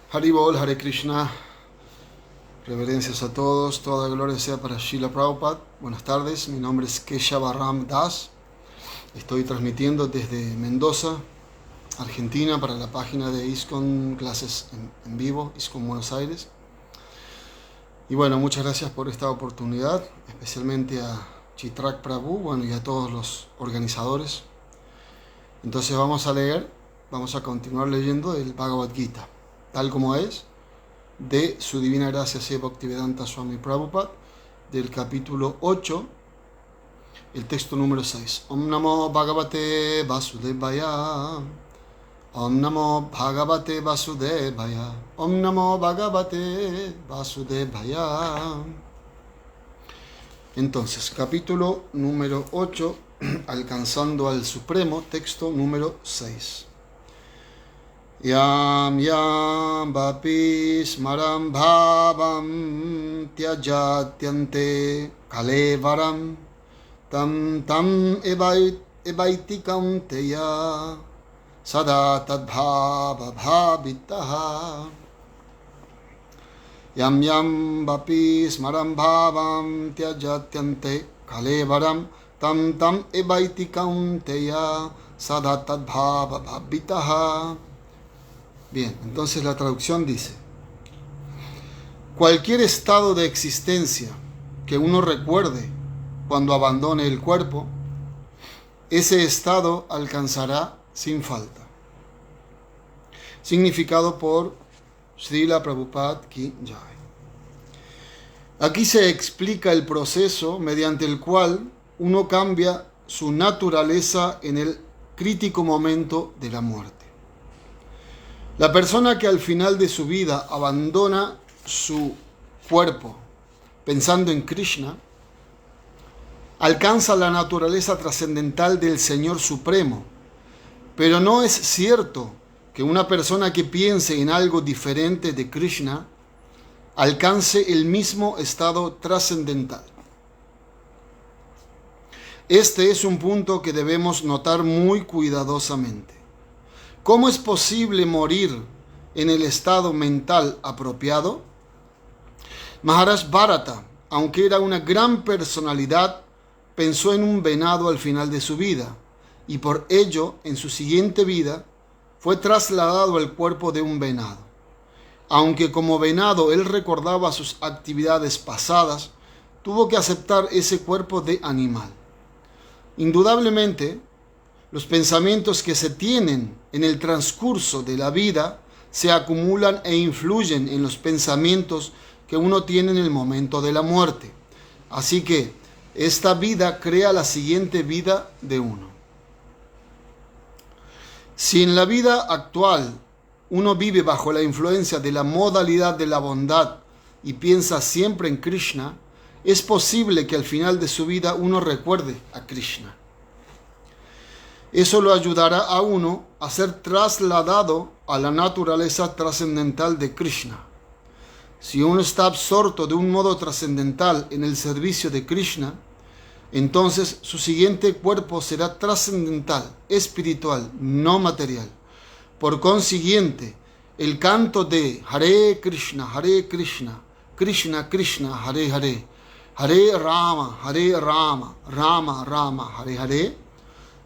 Haribol, Hare Krishna, reverencias a todos, toda gloria sea para Srila Prabhupada. Buenas tardes, mi nombre es Keshava Ram Das, estoy transmitiendo desde Mendoza, Argentina, para la página de ISKCON Clases en Vivo, ISKCON Buenos Aires. Y bueno, muchas gracias por esta oportunidad, especialmente a Chitrak Prabhu, y a todos los organizadores. Entonces vamos a continuar leyendo el Bhagavad Gita, tal como es, de su Divina Gracia Sri Bhaktivedanta Swami Prabhupada, del capítulo 8, el texto número 6. Om Namo Bhagavate Vasudevaya. Om Namo Bhagavate Vasudevaya. Om Namo Bhagavate Vasudevaya. Entonces, capítulo número 8, alcanzando al Supremo, texto número 6. Yam yam vapi smaram bhavam tyajatyante kalevaram tam tam evaiti kaunteya sada tadbhava bhavitaha. Yam yam vapi smaram bhavam tyajatyante kalevaram tam tam evaiti kaunteya sada tadbhava bhavitaha. Bien, entonces la traducción dice: cualquier estado de existencia que uno recuerde cuando abandone el cuerpo, ese estado alcanzará sin falta. Significado por Srila Prabhupada Ki Jai. Aquí se explica el proceso mediante el cual uno cambia su naturaleza en el crítico momento de la muerte. La persona que al final de su vida abandona su cuerpo pensando en Krishna, alcanza la naturaleza trascendental del Señor Supremo. Pero no es cierto que una persona que piense en algo diferente de Krishna alcance el mismo estado trascendental. Este es un punto que debemos notar muy cuidadosamente. ¿Cómo es posible morir en el estado mental apropiado? Maharaj Bharata, aunque era una gran personalidad, pensó en un venado al final de su vida, y por ello, en su siguiente vida, fue trasladado al cuerpo de un venado. Aunque como venado él recordaba sus actividades pasadas, tuvo que aceptar ese cuerpo de animal. Indudablemente, los pensamientos que se tienen en el transcurso de la vida se acumulan e influyen en los pensamientos que uno tiene en el momento de la muerte. Así que esta vida crea la siguiente vida de uno. Si en la vida actual uno vive bajo la influencia de la modalidad de la bondad y piensa siempre en Krishna, es posible que al final de su vida uno recuerde a Krishna. Eso lo ayudará a uno a ser trasladado a la naturaleza trascendental de Krishna. Si uno está absorto de un modo trascendental en el servicio de Krishna, entonces su siguiente cuerpo será trascendental, espiritual, no material. Por consiguiente, el canto de Hare Krishna, Krishna Krishna, Hare Hare, Hare Rama, Rama Rama, Hare Hare,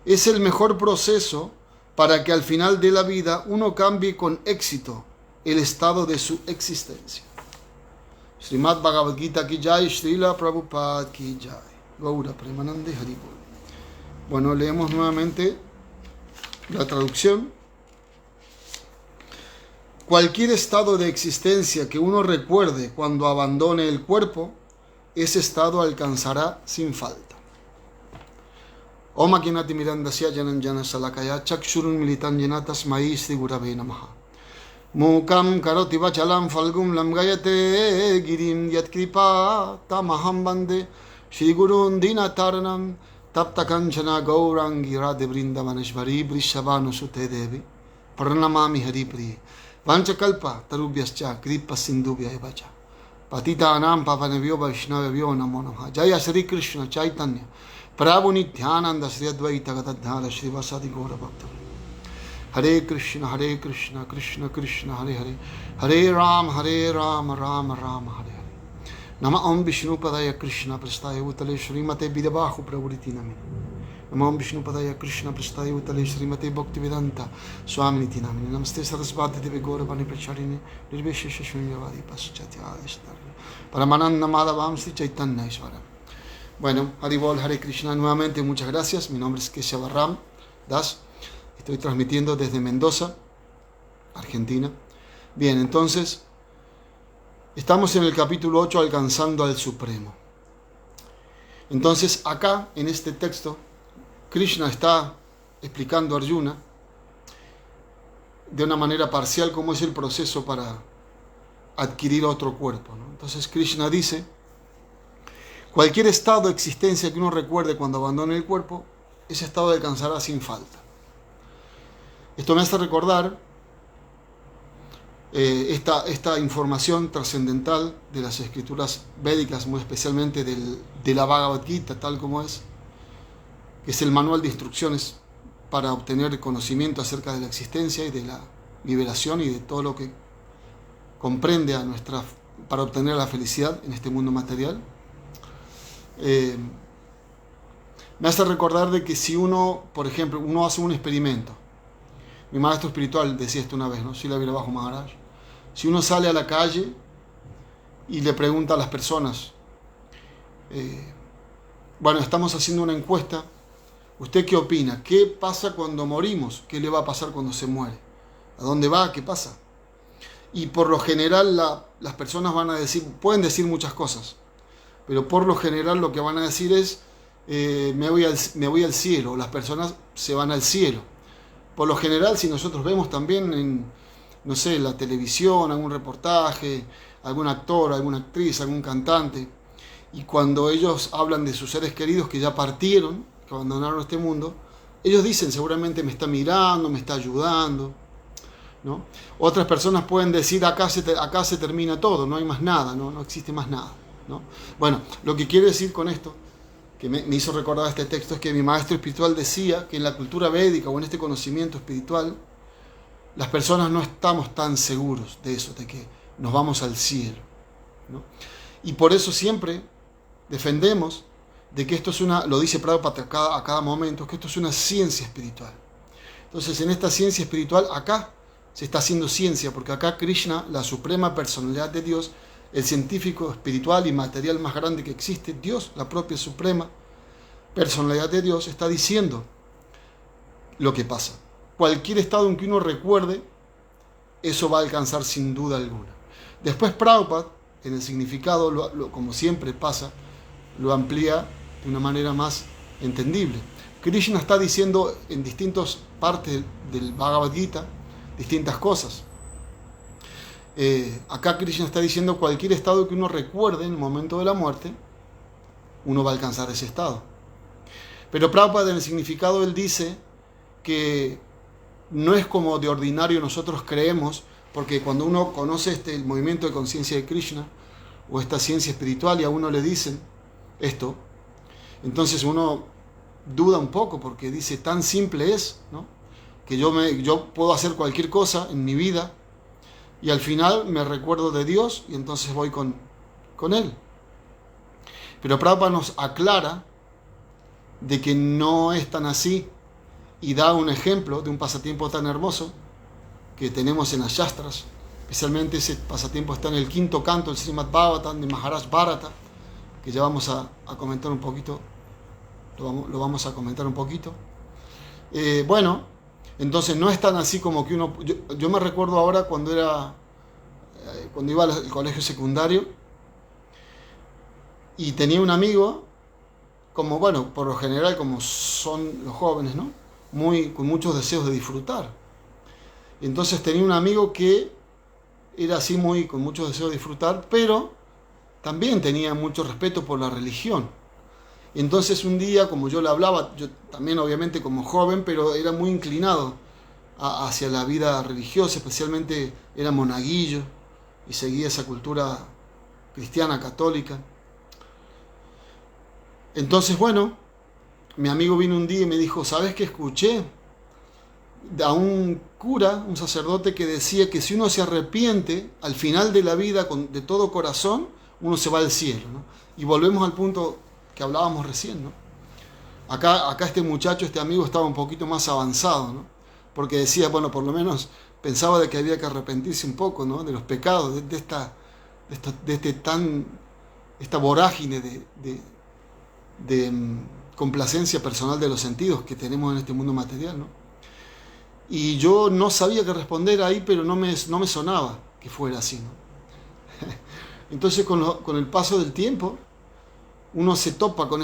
es el mejor proceso para que al final de la vida uno cambie con éxito el estado de su existencia. Srimad Bhagavad Gita Ki Jai, Srila Prabhupada Ki Jai. Gaura Premanande Haribol. Bueno, leemos nuevamente la traducción. Cualquier estado de existencia que uno recuerde cuando abandone el cuerpo, ese estado alcanzará sin falta. Om Akinati Mirandasya Jananjana Salakaya Chakshurun Militan Janatas Mai Sri Gurave Namaha. Mukam Karoti Vachalam Falgum Lamgayate Girim Yatkripa Tamaham Bande Shri Gurun Dinataranam Tapta Kanchana Gaurangi Radhe Vrindavaneshvari Brishavanu Sute Devi Pranamami Haripriye Vanchakalpa Tarubhyascha Kripa Sindhubhya Evacha Patita Anam Pavanevyo Vaishnavevyo Namo Namaha. Jaya Sri Krishna Chaitanya Prabhu Nityananda Sri Advaita Gadadhara Sri Vasadi Gaura Bhakta. Hare Krishna, Krishna Krishna, Hare Hare, Hare Rama, Rama Rama, Hare Hare. Nama Om Vishnupadaya Krishna Prastaya Utale Srimate Vidabahu Pravritti Namine. Nama Om Vishnupadaya Krishna Prastaya Utale Srimate Bhaktivedanta Swaminiti Namine. Namaste Sarasvati Deve Gauravani Pracharine Nirveshesha Shunyavadi Paschatya Estarya Paramananda Madhavam Sri Chaitanya Isvara. Bueno, Haribol, Hare Krishna, nuevamente muchas gracias. Mi nombre es Kesha Barram Das. Estoy transmitiendo desde Mendoza, Argentina. Bien, entonces, estamos en el capítulo 8, alcanzando al Supremo. Entonces, acá, en este texto, Krishna está explicando a Arjuna de una manera parcial cómo es el proceso para adquirir otro cuerpo, ¿no? Entonces, Krishna dice: cualquier estado de existencia que uno recuerde cuando abandone el cuerpo, ese estado alcanzará sin falta. Esto me hace recordar esta información trascendental de las escrituras védicas, muy especialmente de la Bhagavad Gita, tal como es, que es el manual de instrucciones para obtener conocimiento acerca de la existencia y de la liberación y de todo lo que comprende para obtener la felicidad en este mundo material. Me hace recordar de que si uno, por ejemplo, uno hace un experimento. Mi maestro espiritual decía esto una vez, ¿no? Srila Virabajo Maharaj. Si uno sale a la calle y le pregunta a las personas, bueno, estamos haciendo una encuesta, ¿usted qué opina? ¿Qué pasa cuando morimos? ¿Qué le va a pasar cuando se muere? ¿A dónde va? ¿Qué pasa? Y por lo general las personas van a decir, pueden decir muchas cosas, pero por lo general lo que van a decir es, me voy al cielo, las personas se van al cielo. Por lo general, si nosotros vemos también en, no sé, la televisión, algún reportaje, algún actor, alguna actriz, algún cantante, y cuando ellos hablan de sus seres queridos que ya partieron, que abandonaron este mundo, ellos dicen, seguramente me está mirando, me está ayudando, ¿no? Otras personas pueden decir, acá se termina todo, no hay más nada, no existe más nada, ¿no? Bueno, lo que quiero decir con esto, que me hizo recordar este texto, es que mi maestro espiritual decía que en la cultura védica o en este conocimiento espiritual, las personas no estamos tan seguros de eso, de que nos vamos al cielo, ¿no? Y por eso siempre defendemos de que esto es lo dice Prabhupada a cada momento, que esto es una ciencia espiritual. Entonces, en esta ciencia espiritual, acá se está haciendo ciencia, porque acá Krishna, la suprema personalidad de Dios, el científico espiritual y material más grande que existe, Dios, la propia suprema personalidad de Dios, está diciendo lo que pasa. Cualquier estado en que uno recuerde, eso va a alcanzar sin duda alguna. Después Prabhupada, en el significado, como siempre pasa, lo amplía de una manera más entendible. Krishna está diciendo en distintas partes del Bhagavad Gita distintas cosas. Acá Krishna está diciendo cualquier estado que uno recuerde en el momento de la muerte, uno va a alcanzar ese estado. Pero Prabhupada en el significado él dice que no es como de ordinario nosotros creemos, porque cuando uno conoce el movimiento de conciencia de Krishna o esta ciencia espiritual y a uno le dicen esto, entonces uno duda un poco porque dice tan simple es, ¿no? Que yo puedo hacer cualquier cosa en mi vida y al final me recuerdo de Dios y entonces voy con Él. Pero Prabhupada nos aclara de que no es tan así y da un ejemplo de un pasatiempo tan hermoso que tenemos en las Shastras. Especialmente ese pasatiempo está en el quinto canto del Srimad Bhagavatam de Maharaj Bharata, que ya vamos a comentar un poquito, lo vamos a comentar un poquito. Bueno, entonces no es tan así como que uno... Yo me recuerdo ahora cuando iba al colegio secundario y tenía un amigo, como bueno, por lo general como son los jóvenes, ¿no? Con muchos deseos de disfrutar. Y entonces tenía un amigo que era así con muchos deseos de disfrutar, pero también tenía mucho respeto por la religión. Y entonces un día, como yo le hablaba, yo también obviamente como joven, pero era muy inclinado hacia la vida religiosa, especialmente era monaguillo y seguía esa cultura cristiana, católica. Entonces, bueno, mi amigo vino un día y me dijo, ¿sabes qué escuché? a un cura, un sacerdote, que decía que si uno se arrepiente al final de la vida de todo corazón, uno se va al cielo, ¿no? Y volvemos al punto que hablábamos recién, ¿no? Acá este muchacho, este amigo, estaba un poquito más avanzado, ¿no? Porque decía, bueno, por lo menos pensaba de que había que arrepentirse un poco, ¿no? De los pecados, esta vorágine de complacencia personal de los sentidos que tenemos en este mundo material, ¿no? Y yo no sabía qué responder ahí, pero no me sonaba que fuera así, ¿no? Entonces con el paso del tiempo, uno se topa con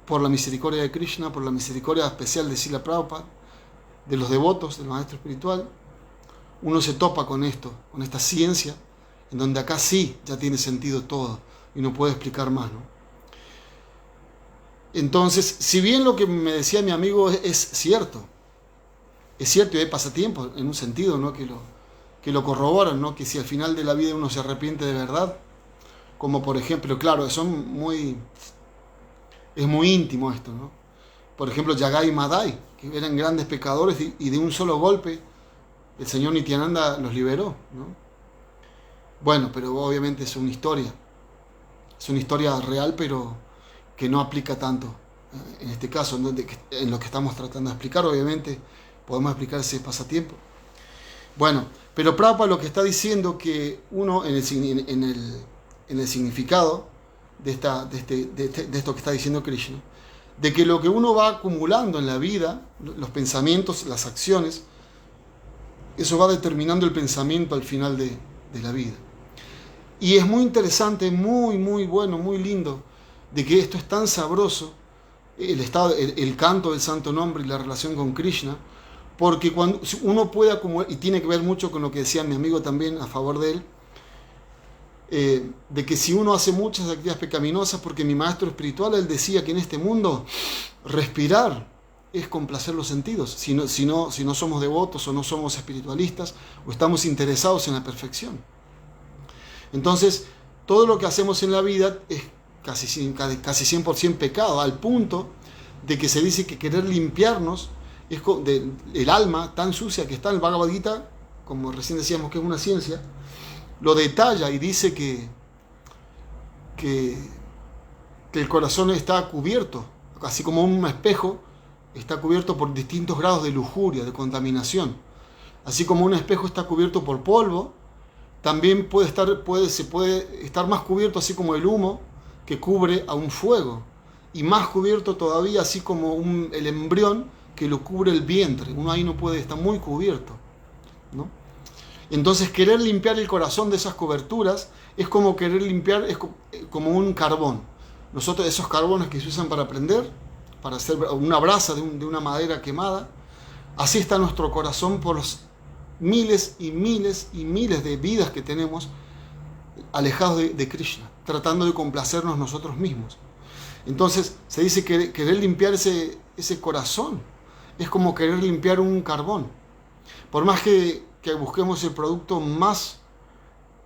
por la misericordia de Krishna, por la misericordia especial de Srila Prabhupada, de los devotos, del maestro espiritual, uno se topa con esto, con esta ciencia, en donde acá sí ya tiene sentido todo y no puede explicar más, ¿no? Entonces, si bien lo que me decía mi amigo es cierto y hay pasatiempos en un sentido, ¿no? que lo corroboran, ¿no? Que si al final de la vida uno se arrepiente de verdad, como por ejemplo, claro, es muy íntimo esto, ¿no? Por ejemplo, Yagai y Madai, que eran grandes pecadores y de un solo golpe el señor Nityananda los liberó, ¿no? Bueno, pero obviamente es una historia real, pero que no aplica tanto en este caso, en lo que estamos tratando de explicar. Obviamente podemos explicar ese pasatiempo. Bueno, pero Prabhupada lo que está diciendo que uno en el significado de esto que está diciendo Krishna, de que lo que uno va acumulando en la vida, los pensamientos, las acciones, eso va determinando el pensamiento al final de la vida. Y es muy interesante, muy bueno, muy lindo, de que esto es tan sabroso, el canto del santo nombre y la relación con Krishna, porque cuando uno puede acumular, y tiene que ver mucho con lo que decía mi amigo también a favor de él, de que si uno hace muchas actividades pecaminosas, porque mi maestro espiritual, él decía que en este mundo respirar es complacer los sentidos, si no somos devotos o no somos espiritualistas o estamos interesados en la perfección. Entonces, todo lo que hacemos en la vida es casi 100% pecado, al punto de que se dice que querer limpiarnos el alma tan sucia que está en el Bhagavad Gita, como recién decíamos que es una ciencia, lo detalla y dice que el corazón está cubierto, así como un espejo está cubierto por distintos grados de lujuria, de contaminación. Así como un espejo está cubierto por polvo, también se puede estar más cubierto, así como el humo que cubre a un fuego, y más cubierto todavía, así como el embrión que lo cubre el vientre. Uno ahí no puede, está muy cubierto, ¿no? Entonces, querer limpiar el corazón de esas coberturas es como querer limpiar, es como un carbón. Nosotros, esos carbones que se usan para prender, para hacer una brasa de una madera quemada, así está nuestro corazón por los miles y miles y miles de vidas que tenemos alejados de Krishna, tratando de complacernos nosotros mismos. Entonces se dice que querer limpiar ese corazón es como querer limpiar un carbón. Por más que busquemos el producto más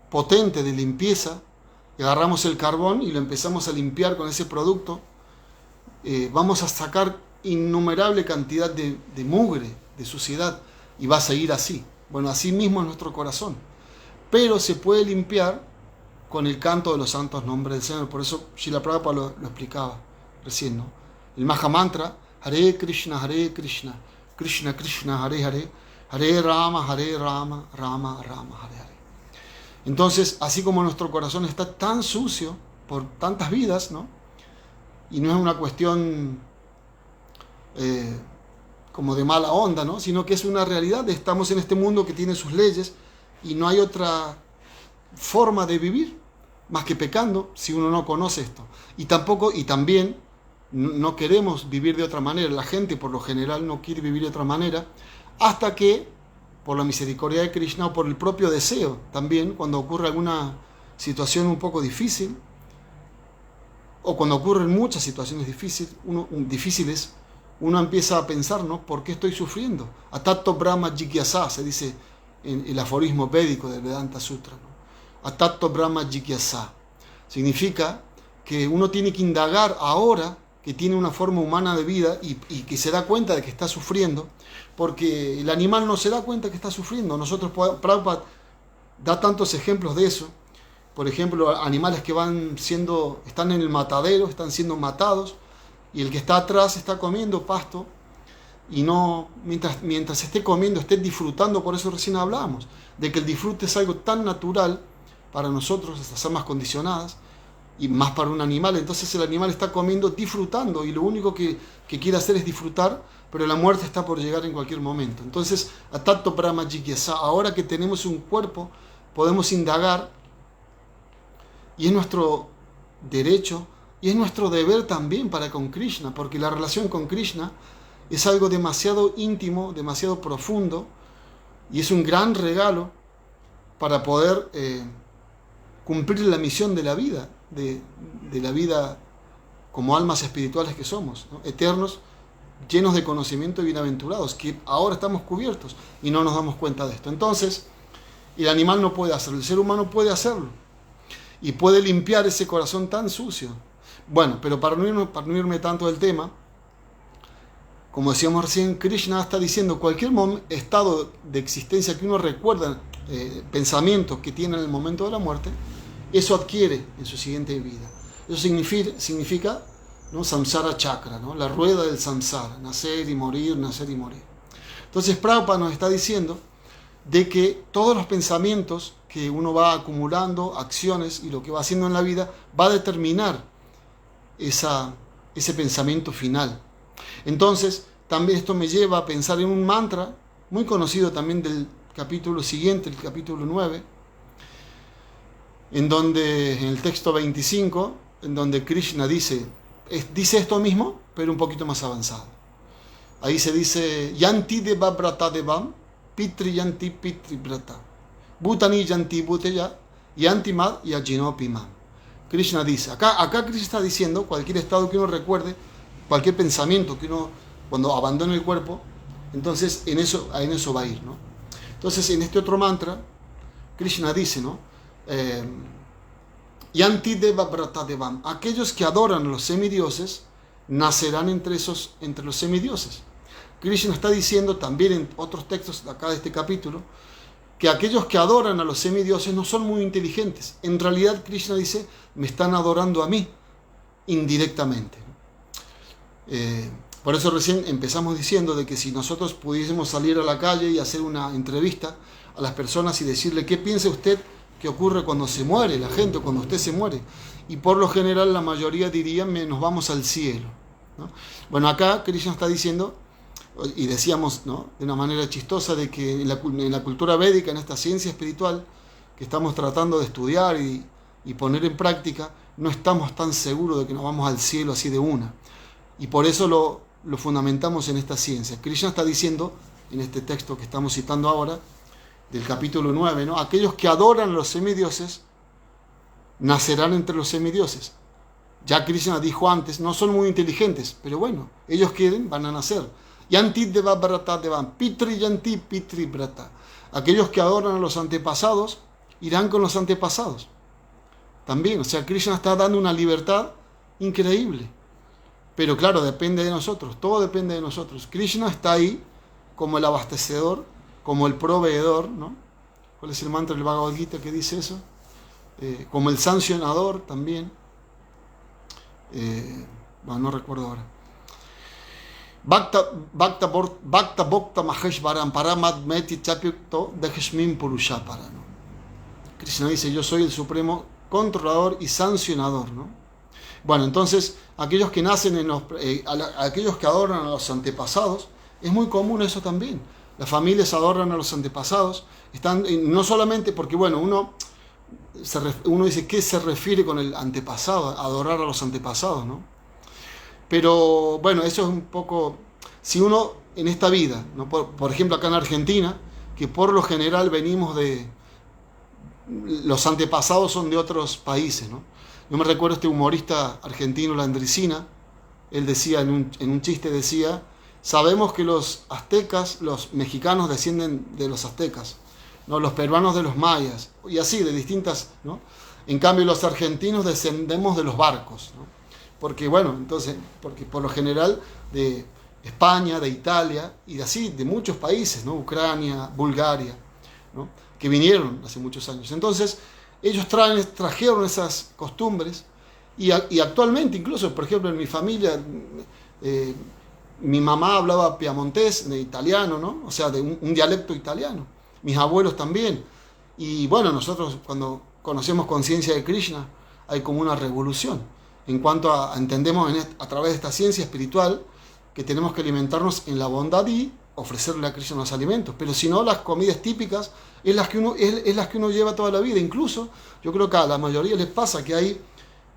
potente de limpieza, y agarramos el carbón y lo empezamos a limpiar con ese producto, vamos a sacar innumerable cantidad de mugre, de suciedad, y va a seguir así. Bueno, así mismo es nuestro corazón, pero se puede limpiar con el canto de los santos nombres del Señor. Por eso Srila Prabhupada lo explicaba recién, ¿no? El Maha Mantra, Hare Krishna, Krishna Krishna, Hare Hare, Hare Rama, Rama Rama, Hare Hare. Entonces, así como nuestro corazón está tan sucio por tantas vidas, ¿no? Y no es una cuestión como de mala onda, ¿no? Sino que es una realidad. Estamos en este mundo que tiene sus leyes y no hay otra forma de vivir más que pecando si uno no conoce esto. Y también no queremos vivir de otra manera. La gente por lo general no quiere vivir de otra manera hasta que, por la misericordia de Krishna o por el propio deseo también, cuando ocurre alguna situación un poco difícil, o cuando ocurren muchas situaciones difíciles, uno empieza a pensar, ¿no? ¿Por qué estoy sufriendo? Atato Brahma Jigyasa, se dice en el aforismo védico del Vedanta Sutra, ¿no? Atato Brahma Jigyasa. Significa que uno tiene que indagar ahora que tiene una forma humana de vida y que se da cuenta de que está sufriendo, porque el animal no se da cuenta que está sufriendo. Prabhupada da tantos ejemplos de eso. Por ejemplo, animales que están en el matadero, están siendo matados, y el que está atrás está comiendo pasto, y no, mientras esté comiendo, esté disfrutando. Por eso recién hablábamos, de que el disfrute es algo tan natural para nosotros, estas almas condicionadas, y más para un animal. Entonces el animal está comiendo, disfrutando, y lo único que quiere hacer es disfrutar, pero la muerte está por llegar en cualquier momento. Entonces, atato brahma jigyasa, ahora que tenemos un cuerpo, podemos indagar, y es nuestro derecho, y es nuestro deber también para con Krishna, porque la relación con Krishna es algo demasiado íntimo, demasiado profundo, y es un gran regalo para poder cumplir la misión de la vida, de la vida como almas espirituales que somos, ¿no? Eternos, llenos de conocimiento y bienaventurados, que ahora estamos cubiertos y no nos damos cuenta de esto. Entonces, el animal no puede hacerlo, el ser humano puede hacerlo y puede limpiar ese corazón tan sucio. Bueno, pero para no irme tanto del tema, como decíamos recién, Krishna está diciendo cualquier estado de existencia que uno recuerda, pensamientos que tiene en el momento de la muerte, eso adquiere en su siguiente vida. Eso significa, ¿no?, samsara chakra, ¿no?, la rueda del samsara, nacer y morir, nacer y morir. Entonces Prabhupada nos está diciendo de que todos los pensamientos que uno va acumulando, acciones y lo que va haciendo en la vida, va a determinar ese pensamiento final. Entonces, también esto me lleva a pensar en un mantra muy conocido también del capítulo siguiente, el capítulo 9, en el texto 25, en donde Krishna dice esto mismo, pero un poquito más avanzado. Ahí se dice, Yanti deva brata devam, pitri yanti pitri brata, bhutani yanti bhuteya, yanti mad yajinopi mam. Krishna dice, acá Krishna está diciendo cualquier estado que uno recuerde, cualquier pensamiento que uno, cuando abandone el cuerpo, entonces en eso va a ir, ¿no? Entonces en este otro mantra, Krishna dice, ¿no? Yanti deva brata devam, aquellos que adoran a los semidioses nacerán entre los semidioses. Krishna está diciendo también en otros textos de acá de este capítulo que aquellos que adoran a los semidioses no son muy inteligentes. En realidad Krishna dice, me están adorando a mí indirectamente. Por eso recién empezamos diciendo de que si nosotros pudiésemos salir a la calle y hacer una entrevista a las personas y decirle qué piensa usted que ocurre cuando se muere la gente, o cuando usted se muere, y por lo general la mayoría dirían nos vamos al cielo, ¿no? Bueno, acá Krishna está diciendo, y decíamos, ¿no?, de una manera chistosa, de que en la cultura védica, en esta ciencia espiritual que estamos tratando de estudiar y poner en práctica, no estamos tan seguros de que nos vamos al cielo así de una. Y por eso lo fundamentamos en esta ciencia. Krishna está diciendo, en este texto que estamos citando ahora, del capítulo 9, ¿no?, aquellos que adoran a los semidioses nacerán entre los semidioses. Ya Krishna dijo antes, no son muy inteligentes, pero bueno, ellos quieren, van a nacer. Yanti deva brata devam, pitri yanti pitri brata. Aquellos que adoran a los antepasados irán con los antepasados. También, o sea, Krishna está dando una libertad increíble. Pero claro, depende de nosotros, todo depende de nosotros. Krishna está ahí como el abastecedor, como el proveedor, ¿no? ¿Cuál es el mantra del Bhagavad Gita que dice eso? Como el sancionador también. Bueno, no recuerdo ahora. Bhakta Bhokta Maheshvaram Paramad Meti Chapyukto Deheshmin Purushapara, ¿no? Krishna dice, yo soy el supremo controlador y sancionador, ¿no? Bueno, entonces, aquellos que nacen aquellos que adoran a los antepasados, es muy común eso también. Las familias adoran a los antepasados, no solamente porque, bueno, uno dice, ¿qué se refiere con el antepasado? Adorar a los antepasados, ¿no? Pero, bueno, eso es un poco, si uno en esta vida, ¿no?, por ejemplo acá en Argentina, que por lo general venimos los antepasados son de otros países, ¿no? Yo me recuerdo este humorista argentino, Landricina, él decía, en un chiste decía, sabemos que los aztecas, los mexicanos descienden de los aztecas, ¿no?, los peruanos de los mayas, y así, de distintas, ¿no? En cambio, los argentinos descendemos de los barcos, ¿no? porque bueno, entonces, porque por lo general de España, de Italia y de muchos países, ¿no? Ucrania, Bulgaria, ¿no? Que vinieron hace muchos años. Entonces, ellos trajeron esas costumbres y actualmente, incluso, por ejemplo, en mi familia, mi mamá hablaba piamontés, de italiano, ¿no? O sea, de un dialecto italiano. Mis abuelos también. Y bueno, nosotros cuando conocemos conciencia de Krishna, hay como una revolución en cuanto a entendemos a través de esta ciencia espiritual que tenemos que alimentarnos en la bondad y ofrecerle a Krishna los alimentos. Pero si no, las comidas típicas es las que uno lleva toda la vida. Incluso, yo creo que a la mayoría les pasa que hay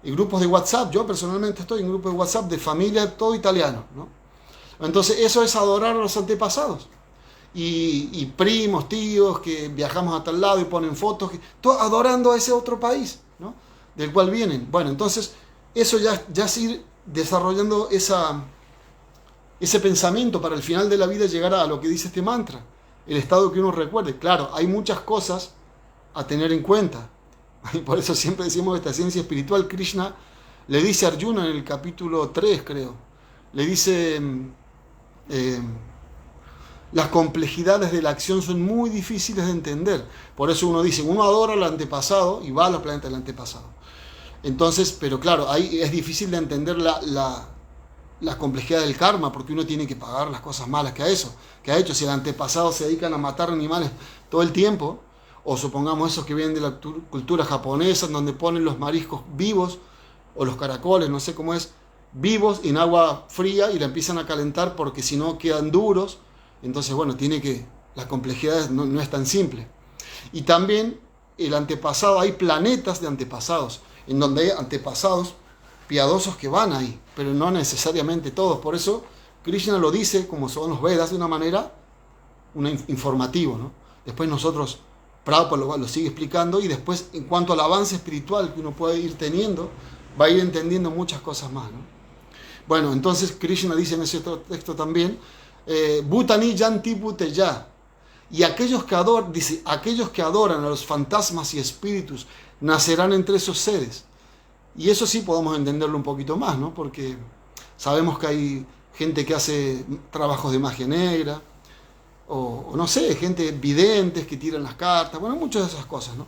grupos de WhatsApp. Yo personalmente estoy en grupos de WhatsApp de familia todo italiano, ¿no? Entonces eso es adorar a los antepasados. Y primos, tíos que viajamos a tal lado y ponen fotos, todo adorando a ese otro país, ¿no? Del cual vienen. Bueno, entonces eso ya es ir desarrollando ese pensamiento para el final de la vida llegar a lo que dice este mantra, el estado que uno recuerde. Claro, hay muchas cosas a tener en cuenta. Y por eso siempre decimos esta ciencia espiritual. Krishna le dice a Arjuna en el capítulo 3, creo, le dice... las complejidades de la acción son muy difíciles de entender. Por eso uno dice, uno adora al antepasado y va a los planetas del antepasado. Entonces, pero claro, ahí es difícil de entender la complejidad del karma, porque uno tiene que pagar las cosas malas que ha hecho. Si el antepasado se dedican a matar animales todo el tiempo, o supongamos esos que vienen de la cultura japonesa, donde ponen los mariscos vivos, o los caracoles, no sé cómo es, vivos en agua fría y la empiezan a calentar porque si no quedan duros. Entonces, bueno, la complejidad no es tan simple. Y también el antepasado, hay planetas de antepasados, en donde hay antepasados piadosos que van ahí, pero no necesariamente todos. Por eso Krishna lo dice, como son los Vedas, de una manera informativo, ¿no? Después nosotros, Prabhupada lo sigue explicando, y después, en cuanto al avance espiritual que uno puede ir teniendo, va a ir entendiendo muchas cosas más, ¿no? Bueno, entonces Krishna dice en ese otro texto también, Bhutani Yanti Bhuteya, y aquellos que adoran a los fantasmas y espíritus nacerán entre esos seres. Y eso sí podemos entenderlo un poquito más, ¿no? Porque sabemos que hay gente que hace trabajos de magia negra, o no sé, gente videntes que tiran las cartas, bueno, muchas de esas cosas, ¿no?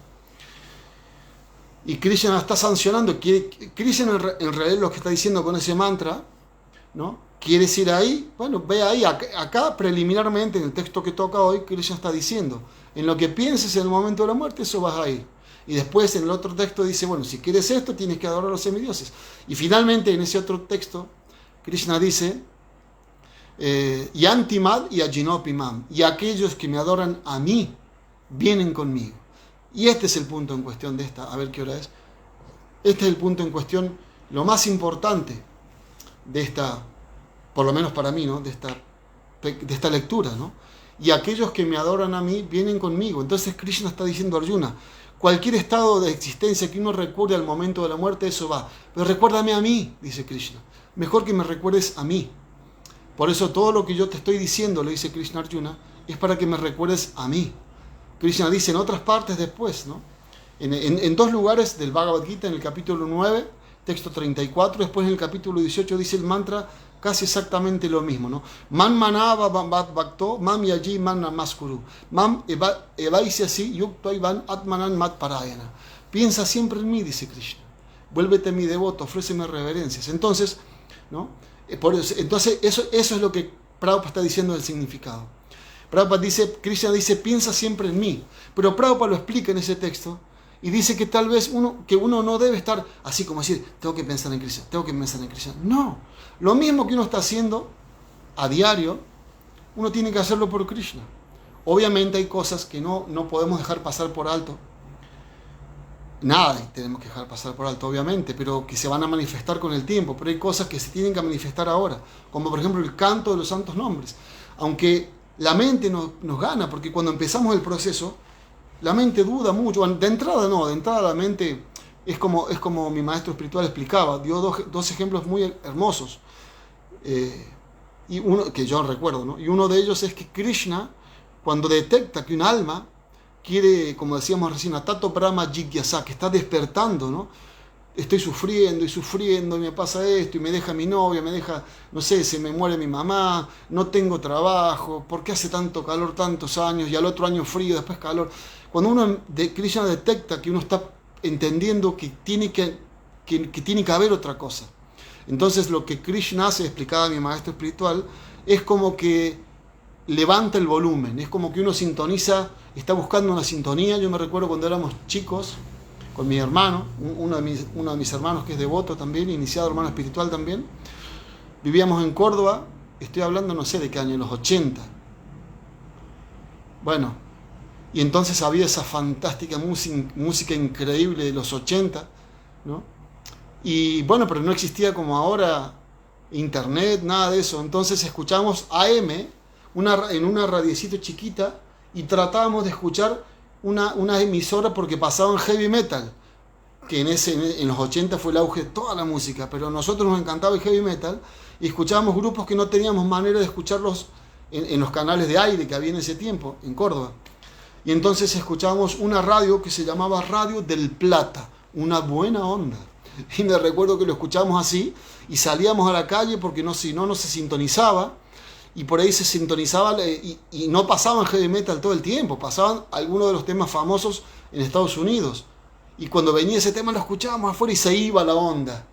Y Krishna está sancionando. Krishna en realidad lo que está diciendo con ese mantra, ¿no? ¿Quieres ir ahí? Bueno, ve ahí. Acá preliminarmente en el texto que toca hoy, Krishna está diciendo, en lo que pienses en el momento de la muerte, eso vas a ir. Y después en el otro texto dice, bueno, si quieres esto, tienes que adorar a los semidioses. Y finalmente en ese otro texto, Krishna dice, Yantimad y Ajinopimam, y aquellos que me adoran a mí, vienen conmigo. Y este es el punto en cuestión de esta, a ver qué hora es. Este es el punto en cuestión, lo más importante de esta, por lo menos para mí, ¿no? de esta lectura, ¿no? Y aquellos que me adoran a mí vienen conmigo. Entonces Krishna está diciendo a Arjuna, cualquier estado de existencia que uno recuerde al momento de la muerte, eso va. Pero recuérdame a mí, dice Krishna. Mejor que me recuerdes a mí. Por eso todo lo que yo te estoy diciendo, le dice Krishna a Arjuna, es para que me recuerdes a mí. Krishna dice en otras partes después, ¿no? En dos lugares del Bhagavad Gita, en el capítulo 9, texto 34, después en el capítulo 18 dice el mantra casi exactamente lo mismo, ¿no? Man manava bhat bhakto, mam yaji man namaskuru, mam evaisiasi yukto ivan atmanan mat parayana. Piensa siempre en mí, dice Krishna. Vuélvete mi devoto, ofréceme reverencias. Entonces, ¿no? Entonces eso es lo que Prabhupada está diciendo del significado. Prabhupada dice, Krishna dice, piensa siempre en mí. Pero Prabhupada lo explica en ese texto y dice que tal vez uno no debe estar así como decir, tengo que pensar en Krishna, tengo que pensar en Krishna. No, lo mismo que uno está haciendo a diario, uno tiene que hacerlo por Krishna. Obviamente hay cosas que no podemos dejar pasar por alto. Nada tenemos que dejar pasar por alto, obviamente, pero que se van a manifestar con el tiempo. Pero hay cosas que se tienen que manifestar ahora, como por ejemplo el canto de los santos nombres. Aunque la mente nos gana, porque cuando empezamos el proceso, la mente duda mucho. De entrada la mente es como mi maestro espiritual explicaba, dio dos ejemplos muy hermosos, y uno que yo recuerdo, ¿no? Y uno de ellos es que Krishna, cuando detecta que un alma quiere, como decíamos recién, Tato Brahma Jigyasa, que está despertando, ¿no? estoy sufriendo y sufriendo, y me pasa esto, y me deja mi novia, me deja, no sé, se me muere mi mamá, no tengo trabajo, ¿por qué hace tanto calor tantos años y al otro año frío, después calor? Cuando uno de Krishna detecta que uno está entendiendo que tiene que tiene que haber otra cosa. Entonces lo que Krishna hace, explicaba mi maestro espiritual, es como que levanta el volumen, es como que uno sintoniza, está buscando una sintonía. Yo me recuerdo cuando éramos chicos, con mi hermano, uno de mis hermanos que es devoto también, iniciado hermano espiritual también, vivíamos en Córdoba, estoy hablando no sé de qué año, en los 80. Bueno, y entonces había esa fantástica música increíble de los 80, ¿no? Y bueno, pero no existía como ahora internet, nada de eso. Entonces escuchábamos AM en una radiecita chiquita y tratábamos de escuchar una emisora porque pasaban heavy metal, que en los 80 fue el auge de toda la música, pero a nosotros nos encantaba el heavy metal y escuchábamos grupos que no teníamos manera de escucharlos en los canales de aire que había en ese tiempo, en Córdoba. Y entonces escuchábamos una radio que se llamaba Radio del Plata, una buena onda. Y me recuerdo que lo escuchábamos así y salíamos a la calle porque si no se sintonizaba, y por ahí se sintonizaba y no pasaban heavy metal todo el tiempo, pasaban algunos de los temas famosos en Estados Unidos. Y cuando venía ese tema lo escuchábamos afuera y se iba la onda.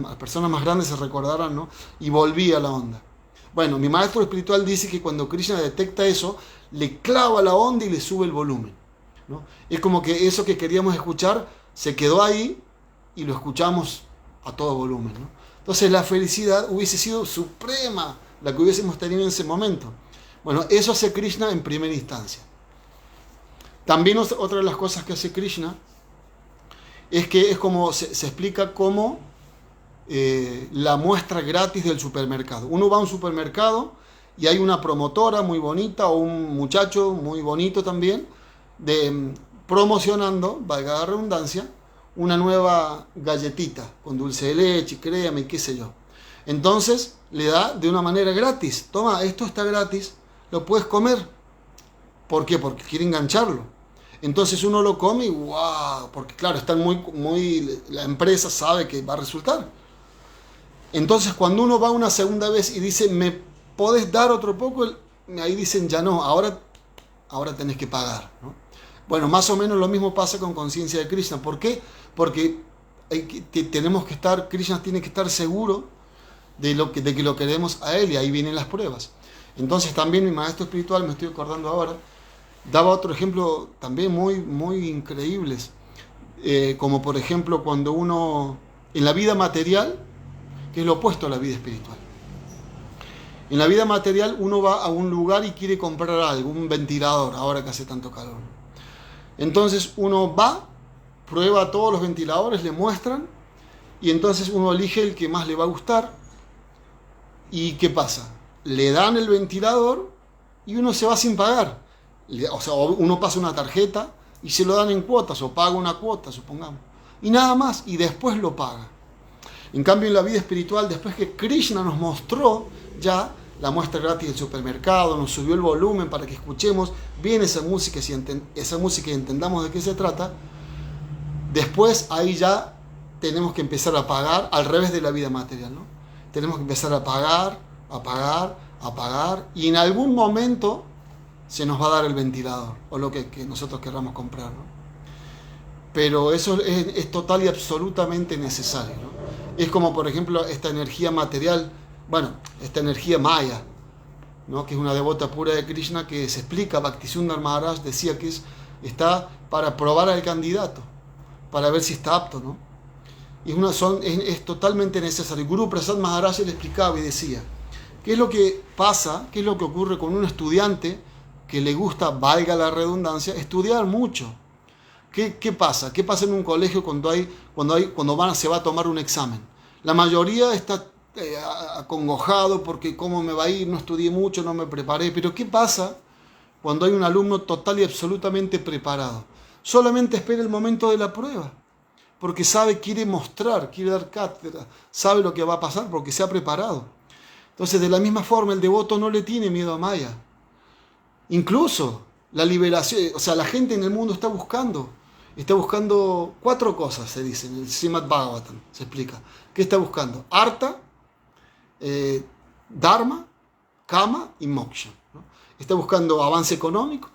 Las personas más grandes se recordarán, ¿no? Y volvía la onda. Bueno, mi maestro espiritual dice que cuando Krishna detecta eso, le clava la onda y le sube el volumen, ¿no? Es como que eso que queríamos escuchar se quedó ahí y lo escuchamos a todo volumen, ¿no? Entonces la felicidad hubiese sido suprema, la que hubiésemos tenido en ese momento. Bueno, eso hace Krishna en primera instancia. También otra de las cosas que hace Krishna es que es como se explica como la muestra gratis del supermercado. Uno va a un supermercado y hay una promotora muy bonita o un muchacho muy bonito también promocionando, valga la redundancia, una nueva galletita con dulce de leche, crema y qué sé yo. Entonces le da de una manera gratis. Toma, esto está gratis, lo puedes comer. ¿Por qué? Porque quiere engancharlo. Entonces uno lo come y wow, porque claro, están la empresa sabe que va a resultar. Entonces cuando uno va una segunda vez y dice, ¿me podés dar otro poco? Ahí dicen, ya no, ahora tenés que pagar, ¿no? Bueno, más o menos lo mismo pasa con conciencia de Krishna. ¿Por qué? Porque tenemos que estar, Krishna tiene que estar seguro de que lo queremos a él, y ahí vienen las pruebas. Entonces también mi maestro espiritual, me estoy acordando ahora, daba otro ejemplo también muy, muy increíbles, como por ejemplo cuando uno, en la vida material, que es lo opuesto a la vida espiritual. En la vida material uno va a un lugar y quiere comprar algo, un ventilador, ahora que hace tanto calor. Entonces uno va, prueba todos los ventiladores, le muestran, y entonces uno elige el que más le va a gustar. ¿Y qué pasa? Le dan el ventilador y uno se va sin pagar. O sea, uno pasa una tarjeta y se lo dan en cuotas, o paga una cuota, supongamos. Y nada más, y después lo paga. En cambio, en la vida espiritual, después que Krishna nos mostró ya la muestra gratis del supermercado, nos subió el volumen para que escuchemos bien esa música y entendamos de qué se trata, después ahí ya tenemos que empezar a pagar, al revés de la vida material, ¿no? Tenemos que empezar a pagar, y en algún momento se nos va a dar el ventilador o lo que nosotros querramos comprar, ¿no? Pero eso es total y absolutamente necesario, ¿no? Es como, por ejemplo, esta energía material, esta energía maya, ¿no? Que es una devota pura de Krishna, que se explica, Bhaktisundar Maharaj decía que está para probar al candidato, para ver si está apto, ¿no? Y es totalmente necesario. Guru Prasad Maharaj le explicaba y decía, ¿qué es lo que pasa, qué es lo que ocurre con un estudiante que le gusta, valga la redundancia, estudiar mucho? ¿Qué pasa? ¿Qué pasa en un colegio cuando se va a tomar un examen? La mayoría está acongojado porque cómo me va a ir, no estudié mucho, no me preparé. Pero ¿qué pasa cuando hay un alumno total y absolutamente preparado? Solamente espera el momento de la prueba, porque quiere mostrar, quiere dar cátedra, sabe lo que va a pasar porque se ha preparado. Entonces, de la misma forma, el devoto no le tiene miedo a Maya. Incluso la liberación, o sea, la gente en el mundo está buscando Está buscando 4 cosas, se dice, en el Srimad Bhagavatam, se explica. ¿Qué está buscando? Artha, Dharma, Kama y Moksha, ¿no? Está buscando avance económico.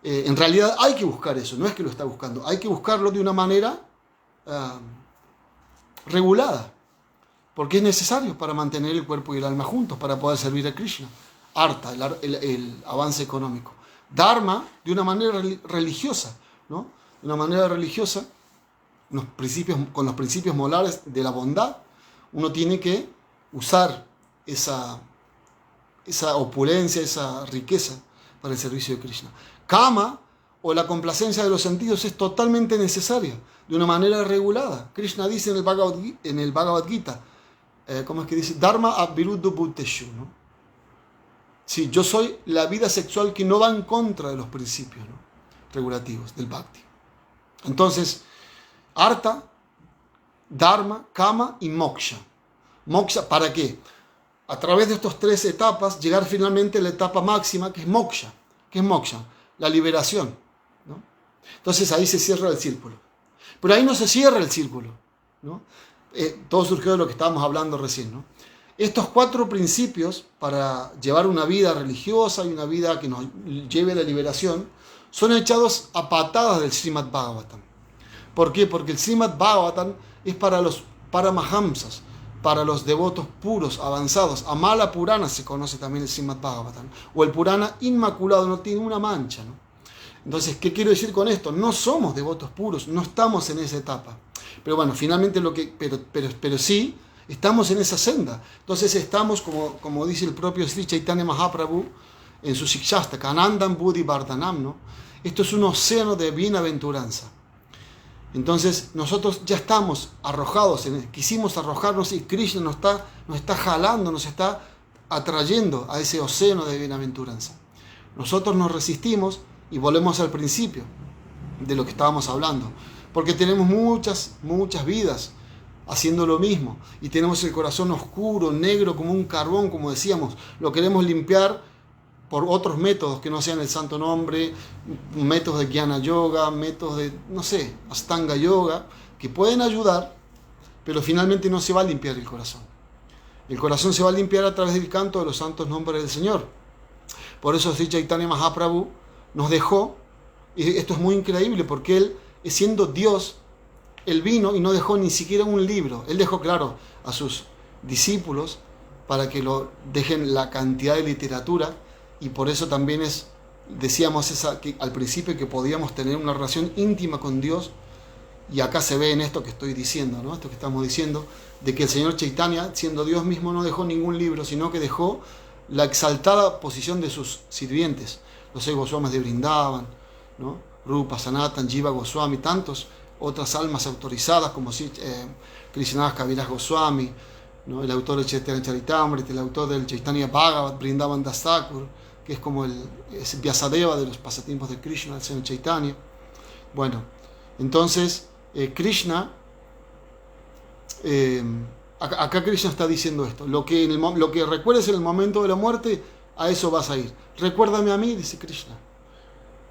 En realidad hay que buscar eso, no es que lo está buscando, hay que buscarlo de una manera regulada, porque es necesario para mantener el cuerpo y el alma juntos, para poder servir a Krishna. Artha, el avance económico. Dharma, de una manera religiosa, ¿no? De una manera religiosa, con los principios morales de la bondad, uno tiene que usar esa opulencia, esa riqueza para el servicio de Krishna. Kama, o la complacencia de los sentidos, es totalmente necesaria, de una manera regulada. Krishna dice en el Bhagavad Gita, ¿cómo es que dice? Dharma abhiruddha bhuteshu, ¿no? Sí, yo soy la vida sexual que no va en contra de los principios, ¿no?, regulativos del Bhakti. Entonces, Artha, Dharma, Kama y Moksha. Moksha, ¿para qué? A través de estas 3 etapas, llegar finalmente a la etapa máxima, que es Moksha. ¿Qué es Moksha? La liberación, ¿no? Entonces ahí se cierra el círculo. Pero ahí no se cierra el círculo, ¿no? Todo surgió de lo que estábamos hablando recién, ¿no? Estos 4 principios para llevar una vida religiosa y una vida que nos lleve a la liberación son echados a patadas del Srimad Bhagavatam. ¿Por qué? Porque el Srimad Bhagavatam es para los Paramahamsas, para los devotos puros, avanzados. Amala Purana se conoce también el Srimad Bhagavatam, o el Purana inmaculado, no tiene una mancha, ¿no? Entonces, ¿qué quiero decir con esto? No somos devotos puros, no estamos en esa etapa. Pero bueno, finalmente pero sí estamos en esa senda. Entonces estamos, como dice el propio Sri Chaitanya Mahaprabhu en su Shikshastaka, Anandam Buddhi Vardhanam, ¿no? Esto es un océano de bienaventuranza. Entonces nosotros ya estamos arrojados, quisimos arrojarnos y Krishna nos está jalando, nos está atrayendo a ese océano de bienaventuranza. Nosotros nos resistimos y volvemos al principio de lo que estábamos hablando, porque tenemos muchas vidas haciendo lo mismo y tenemos el corazón oscuro, negro como un carbón, como decíamos, lo queremos limpiar por otros métodos que no sean el santo nombre, métodos de Jnana Yoga, métodos de, no sé, Astanga Yoga, que pueden ayudar, pero finalmente no se va a limpiar el corazón. El corazón se va a limpiar a través del canto de los santos nombres del Señor. Por eso Sri Chaitanya Mahaprabhu nos dejó, y esto es muy increíble, porque Él, siendo Dios, Él vino y no dejó ni siquiera un libro. Él dejó claro a sus discípulos para que lo dejen la cantidad de literatura, y por eso también decíamos que al principio que podíamos tener una relación íntima con Dios, y acá se ve en esto que estoy diciendo, ¿no? Esto que estamos diciendo, de que el Señor Chaitanya, siendo Dios mismo, no dejó ningún libro, sino que dejó la exaltada posición de sus sirvientes, los 6 Goswamis de Vrindavan, ¿no? Rupa, Sanatan, Jiva Goswami, tantos otras almas autorizadas como Krishnadas Kaviraj Goswami, ¿no? El autor del Chaitanya Charitamrita, el autor del Chaitanya Bhagavat, Vrindavan Das Thakur, que es como es Vyasadeva de los pasatiempos de Krishna, el Señor Chaitanya. Bueno, entonces Krishna, acá Krishna está diciendo esto: lo que recuerdes en el momento de la muerte, a eso vas a ir. Recuérdame a mí, dice Krishna.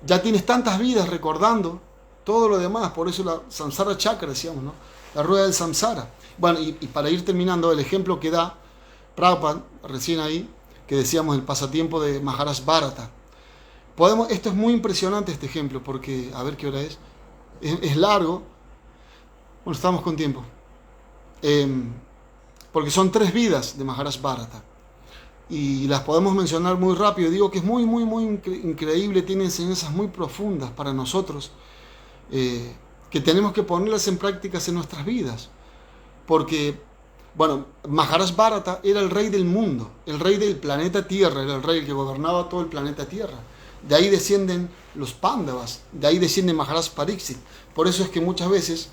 Ya tienes tantas vidas recordando todo lo demás, por eso la samsara chakra, decíamos, ¿no? La rueda del samsara. Bueno, y para ir terminando, el ejemplo que da Prabhupada, recién ahí, que decíamos el pasatiempo de Maharaj Bharata. Esto es muy impresionante, este ejemplo, porque, a ver qué hora es largo. Bueno, estamos con tiempo. Porque son 3 vidas de Maharaj Bharata. Y las podemos mencionar muy rápido. Digo que es muy increíble, tiene enseñanzas muy profundas para nosotros, que tenemos que ponerlas en prácticas en nuestras vidas. Porque, bueno, Maharaj Bharata era el rey del mundo, el rey del planeta Tierra, era el rey que gobernaba todo el planeta Tierra. De ahí descienden los Pándavas, de ahí desciende Maharaj Pariksit. Por eso es que muchas veces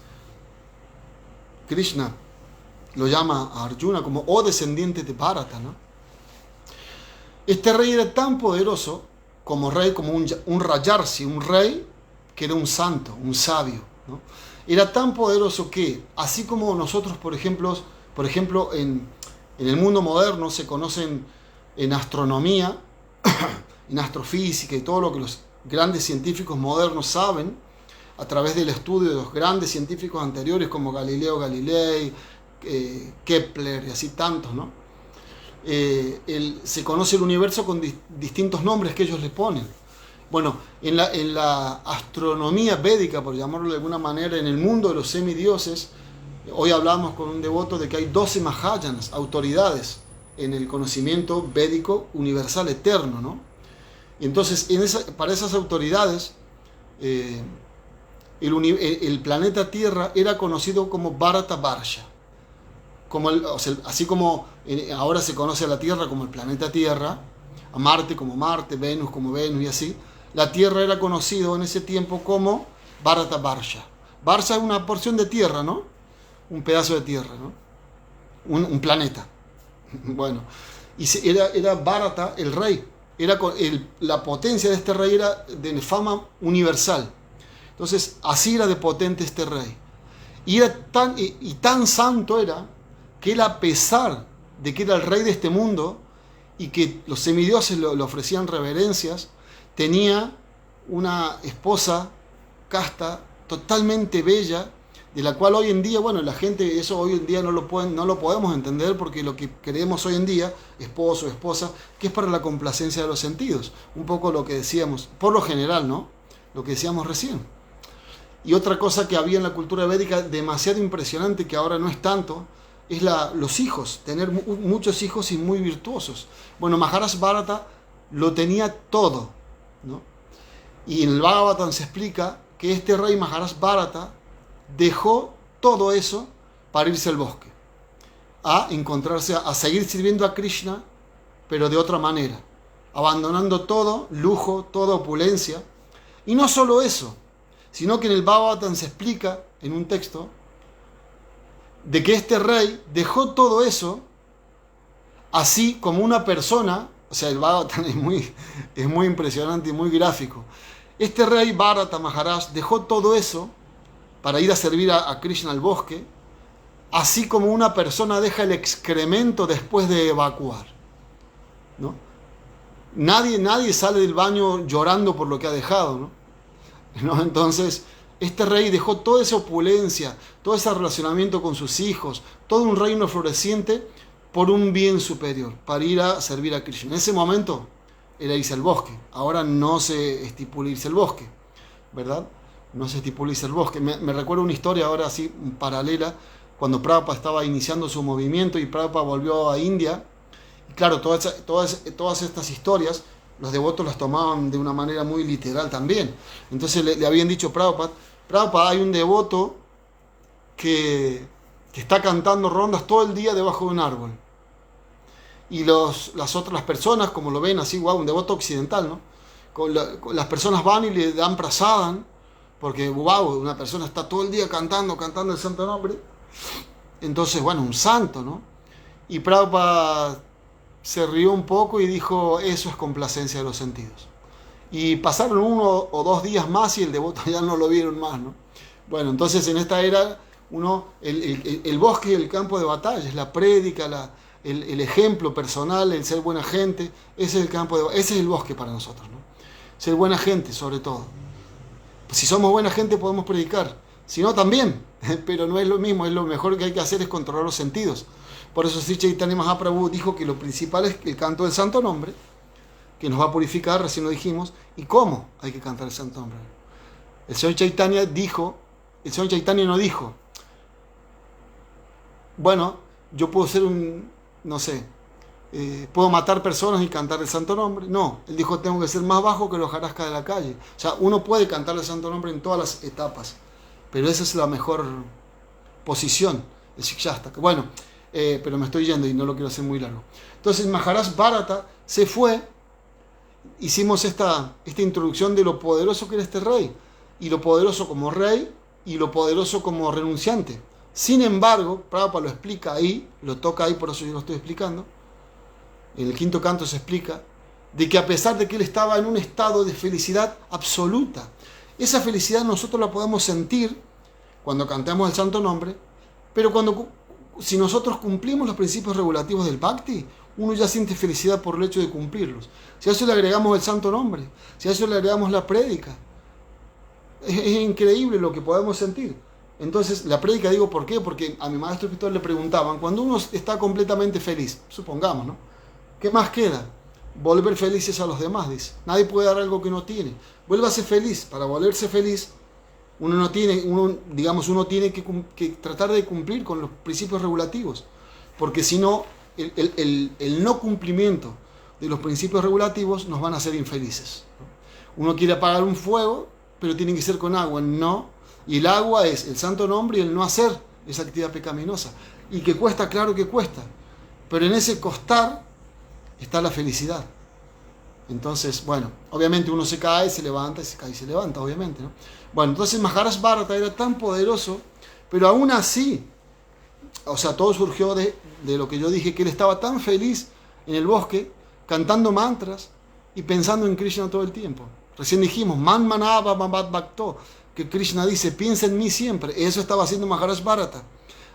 Krishna lo llama a Arjuna como descendiente de Bharata, ¿no? Este rey era tan poderoso como rey, como un Rajarsi, un rey que era un santo, un sabio, ¿no? Era tan poderoso que, así como nosotros, por ejemplo, en el mundo moderno se conocen en astronomía, en astrofísica y todo lo que los grandes científicos modernos saben, a través del estudio de los grandes científicos anteriores como Galileo Galilei, Kepler y así tantos, ¿no? Se conoce el universo con distintos nombres que ellos le ponen. Bueno, en la astronomía védica, por llamarlo de alguna manera, en el mundo de los semidioses, hoy hablamos con un devoto de que hay 12 Mahayanas, autoridades en el conocimiento védico universal eterno, ¿no? Y entonces, para esas autoridades, el planeta Tierra era conocido como Bharata Varsha. Así como ahora se conoce a la Tierra como el planeta Tierra, a Marte como Marte, Venus como Venus y así, la Tierra era conocido en ese tiempo como Bharata Varsha. Varsha es una porción de tierra, ¿no? Un pedazo de tierra, ¿no? Un planeta. Bueno, y era Bharata el rey. La potencia de este rey era de fama universal. Entonces, así era de potente este rey. Y tan santo era que él, a pesar de que era el rey de este mundo y que los semidioses le ofrecían reverencias, tenía una esposa casta, totalmente bella, de la cual hoy en día, bueno, la gente, eso hoy en día no lo podemos entender, porque lo que creemos hoy en día, esposo, esposa, que es para la complacencia de los sentidos. Un poco lo que decíamos, por lo general, ¿no? Lo que decíamos recién. Y otra cosa que había en la cultura védica demasiado impresionante, que ahora no es tanto, es los hijos, tener muchos hijos y muy virtuosos. Bueno, Maharaj Bharata lo tenía todo, ¿no? Y en el Bhagavatam se explica que este rey Maharaj Bharata dejó todo eso para irse al bosque, a seguir sirviendo a Krishna, pero de otra manera, abandonando todo lujo, toda opulencia. Y no solo eso, sino que en el Bhagavatam se explica en un texto de que este rey dejó todo eso así como una persona. O sea, el Bhagavatam es muy impresionante y muy gráfico. Este rey Bharata Maharaj dejó todo eso para ir a servir a Krishna al bosque, así como una persona deja el excremento después de evacuar, ¿no? Nadie sale del baño llorando por lo que ha dejado, ¿no? Entonces, este rey dejó toda esa opulencia, todo ese relacionamiento con sus hijos, todo un reino floreciente por un bien superior, para ir a servir a Krishna. En ese momento era irse al bosque. Ahora no se estipula irse al bosque, ¿verdad? No se estipula irse al bosque. Me recuerdo una historia ahora así paralela, cuando Prabhupada estaba iniciando su movimiento y Prabhupada volvió a India. Y claro, todas estas historias, los devotos las tomaban de una manera muy literal también. Entonces le habían dicho a Prabhupada, hay un devoto que está cantando rondas todo el día debajo de un árbol. Y las otras personas, como lo ven así, wow, un devoto occidental, ¿no? Las personas van y le dan prasadam, porque wow, una persona está todo el día cantando el santo nombre. Entonces, bueno, un santo, ¿no? Y Prabhupada se rió un poco y dijo, eso es complacencia de los sentidos. Y pasaron 1 o 2 días más y el devoto ya no lo vieron más, ¿no? Bueno, entonces en esta era, el bosque y el campo de batalla, es la prédica, el ejemplo personal, el ser buena gente, ese es el bosque para nosotros, ¿no? Ser buena gente sobre todo. Si somos buena gente podemos predicar, si no también, pero no es lo mismo, lo mejor que hay que hacer es controlar los sentidos. Por eso Sri Chaitanya Mahaprabhu dijo que lo principal es el canto del santo nombre, que nos va a purificar, recién lo dijimos. ¿Y cómo hay que cantar el santo nombre? El Señor Chaitanya no dijo, bueno, yo puedo ser puedo matar personas y cantar el santo nombre. No, él dijo, tengo que ser más bajo que los jarascas de la calle. O sea, uno puede cantar el santo nombre en todas las etapas, pero esa es la mejor posición, el Shikshastaka. Bueno, pero me estoy yendo y no lo quiero hacer muy largo. Entonces Maharaj Bharata se fue, hicimos esta introducción de lo poderoso que era este rey, y lo poderoso como rey, y lo poderoso como renunciante. Sin embargo, Prabhupada lo explica ahí, lo toca ahí, por eso yo lo estoy explicando. En el 5º canto se explica de que a pesar de que él estaba en un estado de felicidad absoluta, esa felicidad nosotros la podemos sentir cuando cantamos el santo nombre, pero si nosotros cumplimos los principios regulativos del Bhakti, uno ya siente felicidad por el hecho de cumplirlos. Si a eso le agregamos el santo nombre, si a eso le agregamos la prédica, Es increíble lo que podemos sentir. Entonces, la prédica, digo, ¿por qué? Porque a mi maestro espiritual le preguntaban, cuando uno está completamente feliz, supongamos, ¿no? ¿Qué más queda? Volver felices a los demás, dice. Nadie puede dar algo que no tiene. Vuélvase feliz. Para volverse feliz, uno tiene que tratar de cumplir con los principios regulativos. Porque si no, el no cumplimiento de los principios regulativos nos van a hacer infelices. Uno quiere apagar un fuego, pero tiene que ser con agua, no. Y el agua es el santo nombre y el no hacer esa actividad pecaminosa. Y que cuesta, claro que cuesta. Pero en ese costar está la felicidad. Entonces, bueno, obviamente uno se cae, se levanta, se cae y se levanta, obviamente, ¿no? Bueno, entonces Maharaj Bharata era tan poderoso, pero aún así, o sea, todo surgió de lo que yo dije, que él estaba tan feliz en el bosque, cantando mantras y pensando en Krishna todo el tiempo. Recién dijimos, Man Manava Mamat Bhakto, que Krishna dice, piensa en mí siempre. Eso estaba haciendo Maharaj Bharata.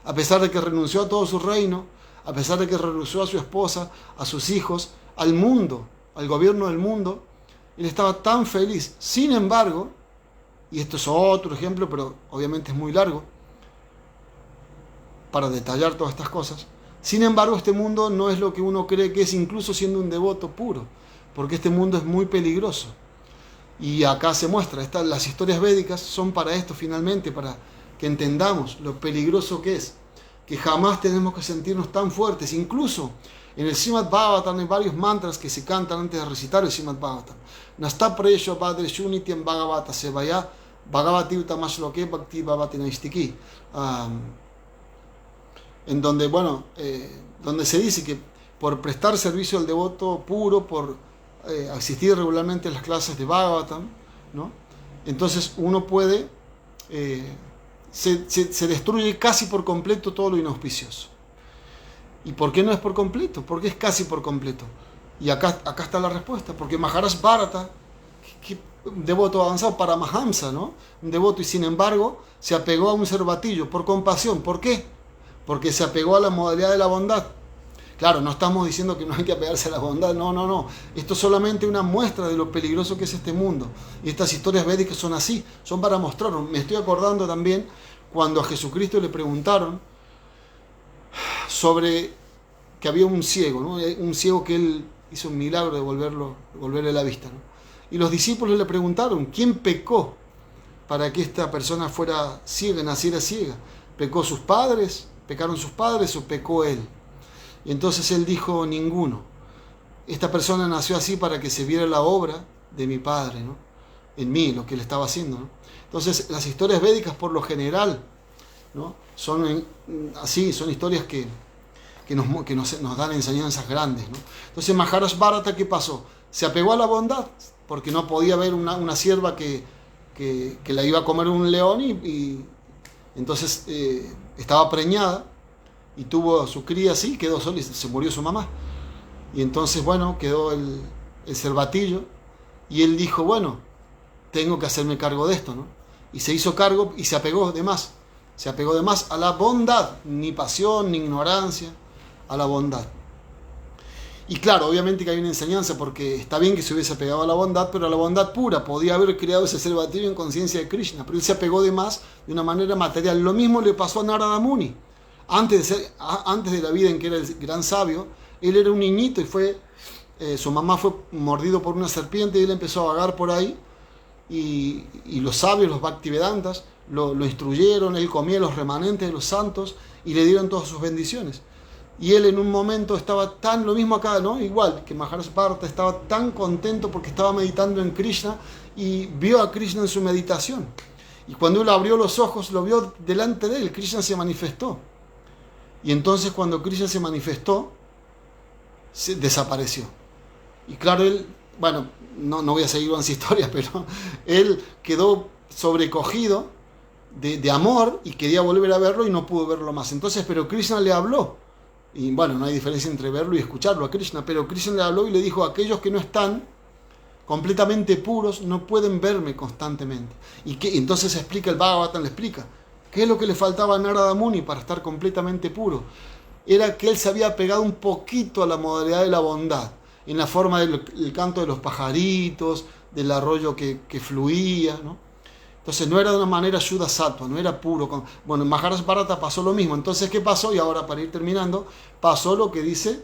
A pesar de que renunció a todo su reino, a pesar de que renunció a su esposa, a sus hijos, al mundo, al gobierno del mundo, él estaba tan feliz. Sin embargo, y esto es otro ejemplo, pero obviamente es muy largo, para detallar todas estas cosas, sin embargo, este mundo no es lo que uno cree que es, incluso siendo un devoto puro, porque este mundo es muy peligroso. Y acá se muestra, las historias védicas son para esto finalmente, para que entendamos lo peligroso que es, que jamás tenemos que sentirnos tan fuertes. Incluso en el Srimad Bhagavatam hay varios mantras que se cantan antes de recitar el Srimad Bhagavatam. Nasta Presho Padre Shunityam Bhagavata Sevaya Bhagavati Utamashloke Bhakti Bhavati Naistiki. En donde, donde se dice que por prestar servicio al devoto puro, por asistir regularmente a las clases de Bhagavatam, ¿no? Entonces uno puede, se destruye casi por completo todo lo inauspicioso. ¿Y por qué no es por completo? Porque es casi por completo. Y acá está la respuesta, porque Maharaj Bharata, un devoto avanzado para Mahamsa, ¿no? Un devoto, y sin embargo se apegó a un cervatillo por compasión. ¿Por qué? Porque se apegó a la modalidad de la bondad. Claro, no estamos diciendo que no hay que apegarse a la bondad, no. Esto es solamente una muestra de lo peligroso que es este mundo. Y estas historias védicas son así, son para mostrarnos. Me estoy acordando también cuando a Jesucristo le preguntaron sobre que había un ciego, ¿no? Un ciego que él hizo un milagro de devolverle la vista, ¿no? Y los discípulos le preguntaron, ¿quién pecó para que esta persona fuera ciega, naciera ciega? ¿Pecó sus padres? ¿Pecaron sus padres o pecó él? Y entonces él dijo, ninguno. Esta persona nació así para que se viera la obra de mi Padre, ¿no? En mí, lo que él estaba haciendo, ¿no? Entonces las historias védicas por lo general, ¿no? Son así, son historias que nos dan enseñanzas grandes, ¿no? Entonces Maharaj Bharata, ¿qué pasó? Se apegó a la bondad, porque no podía ver una cierva que la iba a comer un león y entonces estaba preñada y tuvo a su cría así, quedó sola y se murió su mamá. Y entonces, quedó el cervatillo y él dijo, tengo que hacerme cargo de esto, ¿no? Y se hizo cargo y se apegó de más. Se apegó de más a la bondad, ni pasión, ni ignorancia, a la bondad. Y claro, obviamente que hay una enseñanza, porque está bien que se hubiese apegado a la bondad, pero a la bondad pura. Podía haber creado ese cervatillo en conciencia de Krishna, pero él se apegó de más de una manera material. Lo mismo le pasó a Narada Muni. Antes de la vida en que era el gran sabio, él era un niñito y su mamá fue mordido por una serpiente y él empezó a vagar por ahí. Y los sabios, los Bhaktivedantas, lo instruyeron, él comía los remanentes de los santos y le dieron todas sus bendiciones. Y él en un momento estaba lo mismo acá, ¿no? Igual que Maharaj Bharata, estaba tan contento porque estaba meditando en Krishna y vio a Krishna en su meditación. Y cuando él abrió los ojos, lo vio delante de él, Krishna se manifestó. Y entonces cuando Krishna se manifestó, desapareció. Y claro, él, no voy a seguir con esa historia, pero él quedó sobrecogido de amor y quería volver a verlo y no pudo verlo más. Entonces, pero Krishna le habló. Y no hay diferencia entre verlo y escucharlo a Krishna, pero Krishna le habló y le dijo, aquellos que no están completamente puros no pueden verme constantemente. Y entonces explica el Bhagavatam, le explica, ¿qué es lo que le faltaba a Narada Muni para estar completamente puro? Era que él se había pegado un poquito a la modalidad de la bondad, en la forma del canto de los pajaritos, del arroyo que fluía, ¿no? Entonces no era de una manera Shuddha Sattva, no era puro. Bueno, en Maharaj Bharata pasó lo mismo. Entonces, ¿qué pasó? Y ahora, para ir terminando, pasó lo que dice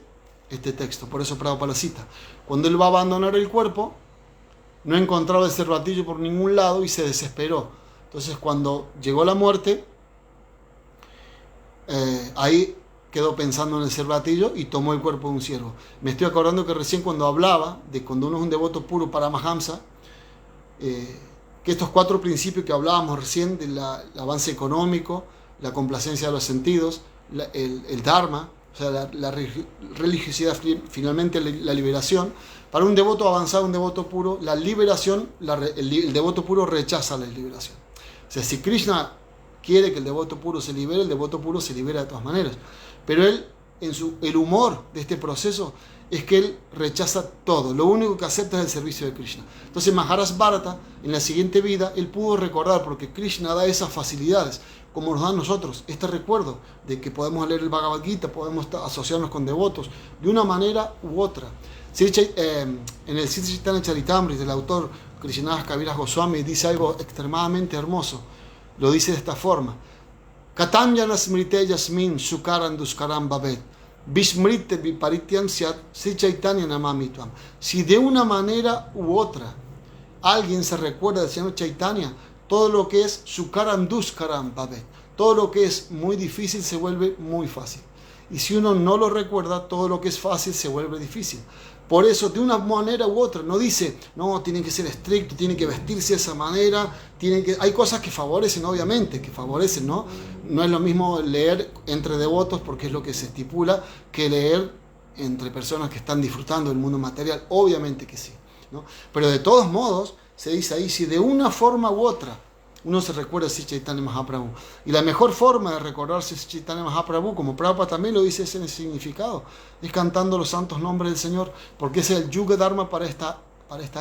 este texto. Por eso Prabhupada la cita. Cuando él va a abandonar el cuerpo, no encontraba el cervatillo por ningún lado y se desesperó. Entonces, cuando llegó la muerte, ahí quedó pensando en el cervatillo y tomó el cuerpo de un ciervo. Me estoy acordando que recién cuando hablaba de cuando uno es un devoto puro para Mahamsa, que estos 4 principios que hablábamos recién, del avance económico, la complacencia de los sentidos, el dharma, o sea, la religiosidad, finalmente la liberación. Para un devoto avanzado, un devoto puro, la liberación, el devoto puro rechaza la liberación. O sea, si Krishna quiere que el devoto puro se libere, el devoto puro se libera de todas maneras. Pero él, el humor de este proceso es que él rechaza todo. Lo único que acepta es el servicio de Krishna. Entonces Maharaj Bharata, en la siguiente vida, él pudo recordar, porque Krishna da esas facilidades, como nos da a nosotros, este recuerdo de que podemos leer el Bhagavad Gita, podemos asociarnos con devotos, de una manera u otra. En el Sri Chaitanya Charitamrita, el autor Krishnadas Kaviraj Goswami dice algo extremadamente hermoso. Lo dice de esta forma: Katanyana smrite yasmin sukaran duskaram babet Vishmrite viparityam syat Sri Chaitanya namami tvam. Si de una manera u otra alguien se recuerda del Señor Chaitanya, todo lo que es sukaram duskaram babet, todo lo que es muy difícil se vuelve muy fácil. Y si uno no lo recuerda, todo lo que es fácil se vuelve difícil. Por eso, de una manera u otra, no dice, no, tienen que ser estrictos, tienen que vestirse de esa manera, hay cosas que favorecen, obviamente, que favorecen, ¿no? No es lo mismo leer entre devotos, porque es lo que se estipula, que leer entre personas que están disfrutando del mundo material, obviamente que sí, ¿no? Pero de todos modos, se dice ahí, si de una forma u otra uno se recuerda a Sri Chaitanya Mahaprabhu. Y la mejor forma de recordarse a Sri Chaitanya Mahaprabhu, como Prabhupada también lo dice ese significado, es cantando los santos nombres del Señor, porque ese es el Yuga Dharma para esta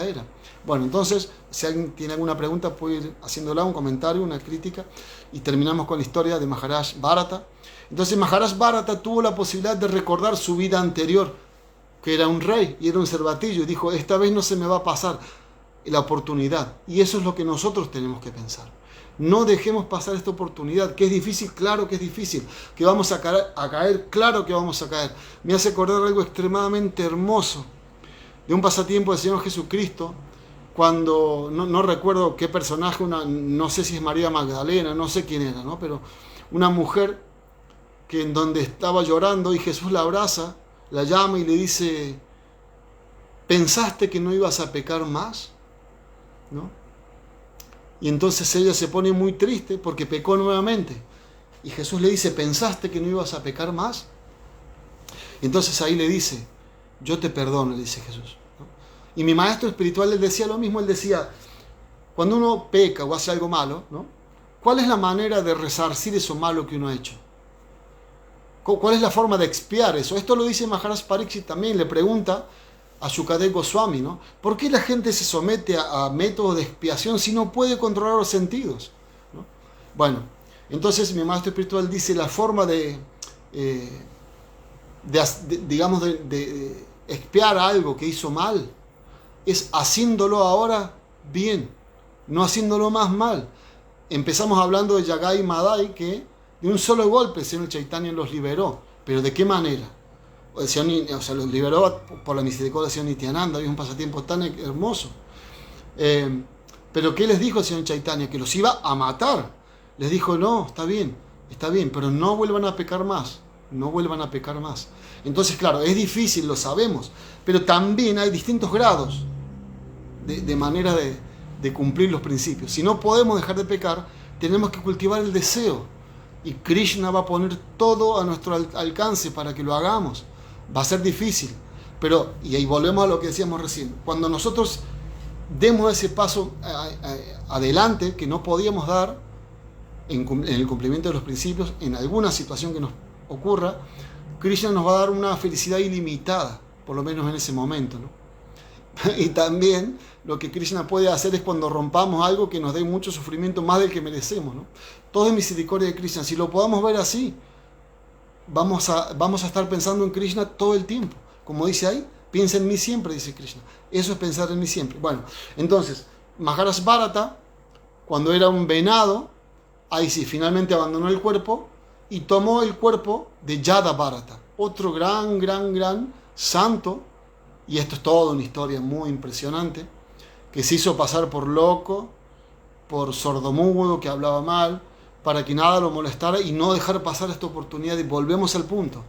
era. Bueno, entonces, si alguien tiene alguna pregunta, puede ir haciéndola, un comentario, una crítica, y terminamos con la historia de Maharaj Bharata. Entonces, Maharaj Bharata tuvo la posibilidad de recordar su vida anterior, que era un rey y era un cervatillo, y dijo, esta vez no se me va a pasar la oportunidad. Y eso es lo que nosotros tenemos que pensar. No dejemos pasar esta oportunidad, que es difícil, claro que es difícil, que vamos a caer, claro que vamos a caer. Me hace acordar algo extremadamente hermoso de un pasatiempo del Señor Jesucristo, cuando, no recuerdo qué personaje, no sé si es María Magdalena, no sé quién era, ¿no? Pero una mujer que en donde estaba llorando y Jesús la abraza, la llama y le dice, ¿pensaste que no ibas a pecar más? ¿No? Y entonces ella se pone muy triste porque pecó nuevamente. Y Jesús le dice, ¿pensaste que no ibas a pecar más? Y entonces ahí le dice, yo te perdono, le dice Jesús, ¿no? Y mi maestro espiritual le decía lo mismo, él decía, cuando uno peca o hace algo malo, ¿no? ¿Cuál es la manera de resarcir eso malo que uno ha hecho? ¿Cuál es la forma de expiar eso? Esto lo dice Maharaj Pariksit también, le pregunta a Shukadeva Goswami, ¿no? ¿Por qué la gente se somete a métodos de expiación si no puede controlar los sentidos? ¿No? Bueno, entonces mi maestro espiritual dice la forma de expiar algo que hizo mal es haciéndolo ahora bien, no haciéndolo más mal. Empezamos hablando de Yagai y Madai, que de un solo golpe el Señor Chaitanya los liberó, pero ¿de qué manera? O sea, los liberó por la misericordia del Señor Nityananda, es un pasatiempo tan hermoso. Pero ¿qué les dijo el Señor Chaitanya? Que los iba a matar. Les dijo, no, está bien, pero no vuelvan a pecar más, no vuelvan a pecar más. Entonces, claro, es difícil, lo sabemos, pero también hay distintos grados de manera de cumplir los principios. Si no podemos dejar de pecar, tenemos que cultivar el deseo. Y Krishna va a poner todo a nuestro alcance para que lo hagamos. Va a ser difícil, pero, y ahí volvemos a lo que decíamos recién, cuando nosotros demos ese paso adelante que no podíamos dar en el cumplimiento de los principios, en alguna situación que nos ocurra, Krishna nos va a dar una felicidad ilimitada, por lo menos en ese momento, ¿no? Y también lo que Krishna puede hacer es cuando rompamos algo que nos dé mucho sufrimiento, más del que merecemos, ¿no? Todo es misericordia de Krishna. Si lo podamos ver así, vamos a estar pensando en Krishna todo el tiempo. Como dice ahí, piensa en mí siempre, dice Krishna. Eso es pensar en mí siempre. Bueno, entonces, Maharaj Bharata, cuando era un venado, ahí sí, finalmente abandonó el cuerpo y tomó el cuerpo de Yada Bharata, otro gran santo, y esto es toda una historia muy impresionante, que se hizo pasar por loco, por sordomudo, que hablaba mal, para que nada lo molestara y no dejar pasar esta oportunidad. Y volvemos al punto.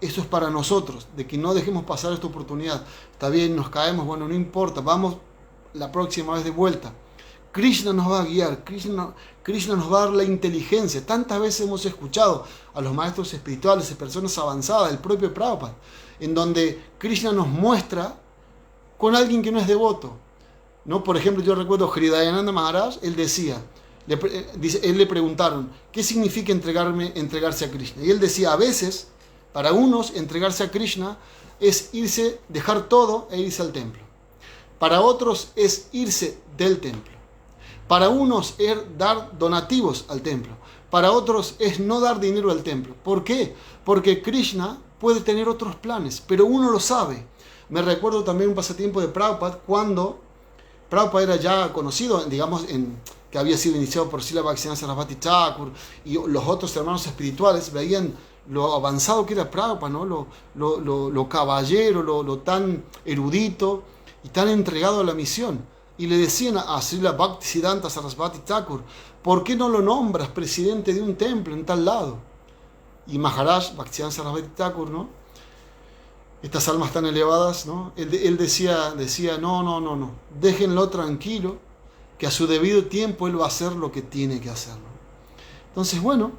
Eso es para nosotros, de que no dejemos pasar esta oportunidad. Está bien, nos caemos, bueno, no importa, vamos la próxima vez de vuelta. Krishna nos va a guiar, Krishna nos va a dar la inteligencia. Tantas veces hemos escuchado a los maestros espirituales, de personas avanzadas, el propio Prabhupada, en donde Krishna nos muestra con alguien que no es devoto, ¿no? Por ejemplo, yo recuerdo Hridayananda Maharaj, él decía, él le preguntaron, ¿qué significa entregarse a Krishna? Y él decía, a veces, para unos, entregarse a Krishna es dejar todo e irse al templo. Para otros es irse del templo. Para unos es dar donativos al templo. Para otros es no dar dinero al templo. ¿Por qué? Porque Krishna puede tener otros planes, pero uno lo sabe. Me recuerdo también un pasatiempo de Prabhupada, cuando Prabhupada era ya conocido, digamos, que había sido iniciado por Srila Bhaktivinoda Sarasvati Thakur, y los otros hermanos espirituales veían lo avanzado que era Prabhupada, ¿no? lo caballero, lo tan erudito y tan entregado a la misión. Y le decían a Srila Bhaktisiddhanta Sarasvati Thakur, ¿por qué no lo nombras presidente de un templo en tal lado? Y Maharaj, Bhaktisiddhanta Sarasvati Thakur, ¿no? Estas almas tan elevadas, ¿no? Él decía, no, déjenlo tranquilo, que a su debido tiempo él va a hacer lo que tiene que hacer, ¿no? Entonces, bueno,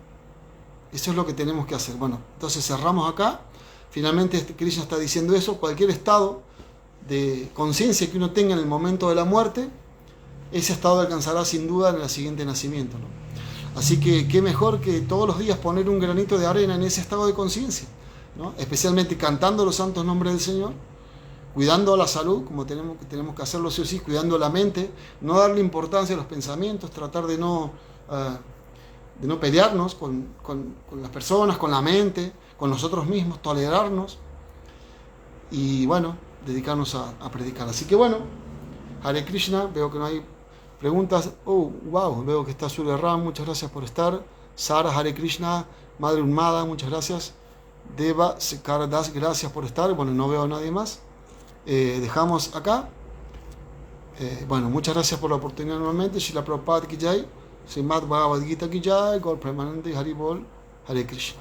eso es lo que tenemos que hacer. Bueno, entonces cerramos acá. Finalmente Krishna está diciendo eso, cualquier estado de conciencia que uno tenga en el momento de la muerte, ese estado alcanzará sin duda en el siguiente nacimiento, ¿no? Así que qué mejor que todos los días poner un granito de arena en ese estado de conciencia, ¿no? Especialmente cantando los santos nombres del Señor, cuidando la salud, como tenemos que hacerlo sí o sí, cuidando la mente, no darle importancia a los pensamientos, tratar de no pelearnos con las personas, con la mente, con nosotros mismos, tolerarnos y bueno, dedicarnos a predicar. Así que bueno, Hare Krishna, veo que no hay preguntas. Oh, wow, veo que está Surya Ram, muchas gracias por estar. Sara, Hare Krishna, Madre Unmada, muchas gracias. Deva Sekaradas, gracias por estar. Bueno, no veo a nadie más. Dejamos acá. Bueno, muchas gracias por la oportunidad nuevamente. Srila Prabhupada ki jai, Srimad Bhagavad Gita ki jai, Gaur Premanande Hari Bol, Hare Krishna.